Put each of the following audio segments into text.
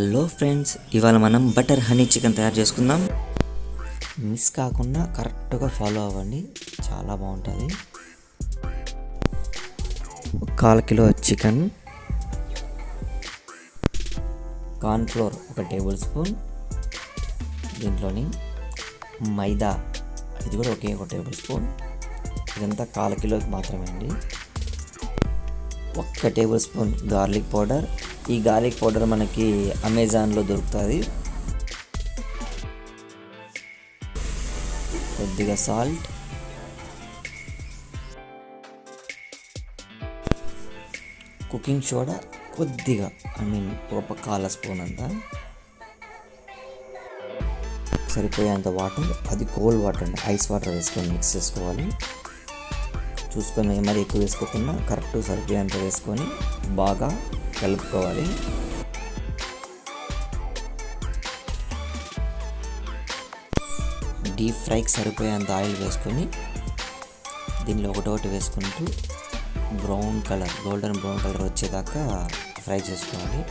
Hello friends, ఇవాళ మనం butter honey chicken తయారు చేసుకుందాం. మిస్ కాకుండా కరెక్ట్గా ఫాలో అవ్వండి, చాలా బాగుంటుంది. 1/4 kilo chicken, cornflour 1 tablespoon, దీంట్లోని మైదా ఇది కూడా 1 టేబుల్ స్పూన్. ఇదంతా 1/4 కిలోకి మాత్రమే అండి. 1 టేబుల్ స్పూన్ గార్లిక్ పౌడర్. ఈ గార్లిక్ పౌడర్ మనకి అమెజాన్లో దొరుకుతుంది. కొద్దిగా సాల్ట్, కుకింగ్ సోడా కొద్దిగా, ఒక 1/4 స్పూన్ అంతా, సరిపోయేంత వాటర్. అది కోల్డ్ వాటర్ అండి, ఐస్ వాటర్ వేసుకొని మిక్స్ చేసుకోవాలి. చూసుకొని మరి ఎక్కువ వేసుకోకుండా కరెక్ట్ సరిపోయేంత వేసుకొని బాగా కలుపుకోవాలి. డీప్ ఫ్రైకి సరిపోయేంత ఆయిల్ వేసుకొని దీనిలో ఒకటొకటి వేసుకుంటూ గోల్డెన్ బ్రౌన్ కలర్ వచ్చేదాకా ఫ్రై చేసుకోవాలి.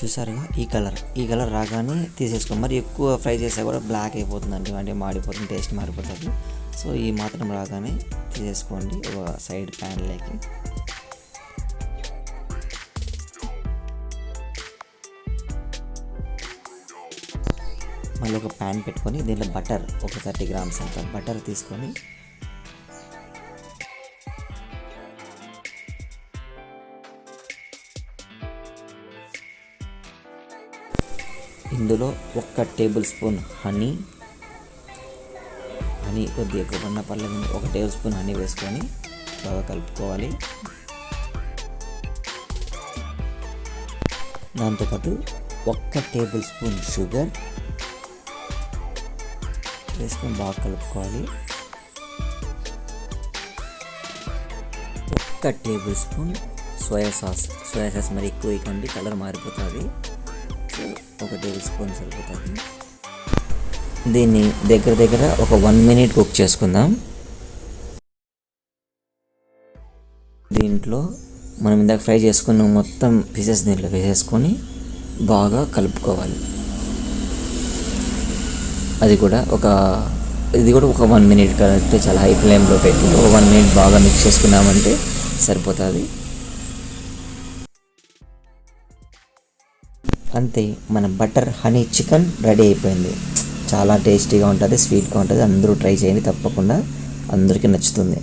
చూసారుగా, ఈ కలర్ రాగానే తీసేసుకో. మరి ఎక్కువ ఫ్రై చేస్తే కూడా బ్లాక్ అయిపోతుందండి, అంటే మాడిపోతుంది, టేస్ట్ మారిపోతుంది. సో ఈ మాత్రం రాగానే తీసేసుకోండి ఒక సైడ్ ప్యాన్లోకి. మళ్ళీ ఒక ప్యాన్ పెట్టుకొని దీంట్లో బటర్, ఒక 30 గ్రామ్స్ అంత బటర్ తీసుకొని ఇందులో 1 టేబుల్ స్పూన్ హనీ కొద్దిగా ఎక్కువ పర్లేదు, 1 టేబుల్ స్పూన్ హనీ వేసుకొని బాగా కలుపుకోవాలి. దాంతోపాటు 1 టేబుల్ స్పూన్ షుగర్ వేసుకొని బాగా కలుపుకోవాలి. 1 టేబుల్ స్పూన్ సోయా సాస్ మరి ఎక్కువ వేయకండి, కలర్ మారిపోతుంది. 1 టేబుల్ స్పూన్ సరిపోతుంది. దీన్ని దగ్గర ఒక 1 మినిట్ కుక్ చేసుకుందాం. దీంట్లో మనం ఇందాక ఫ్రై చేసుకున్న మొత్తం పీసెస్ దీంట్లో వేసేసుకొని బాగా కలుపుకోవాలి. ఇది కూడా ఒక 1 మినిట్ కలిపితే చాలా హై ఫ్లేమ్లో పెట్టి ఒక 1 మినిట్ బాగా మిక్స్ చేసుకున్నామంటే సరిపోతుంది. అంతే, మన బటర్ హనీ చికెన్ రెడీ అయిపోయింది. చాలా టేస్టీగా ఉంటుంది, స్వీట్గా ఉంటుంది. అందరూ ట్రై చేయండి, తప్పకుండా అందరికీ నచ్చుతుంది.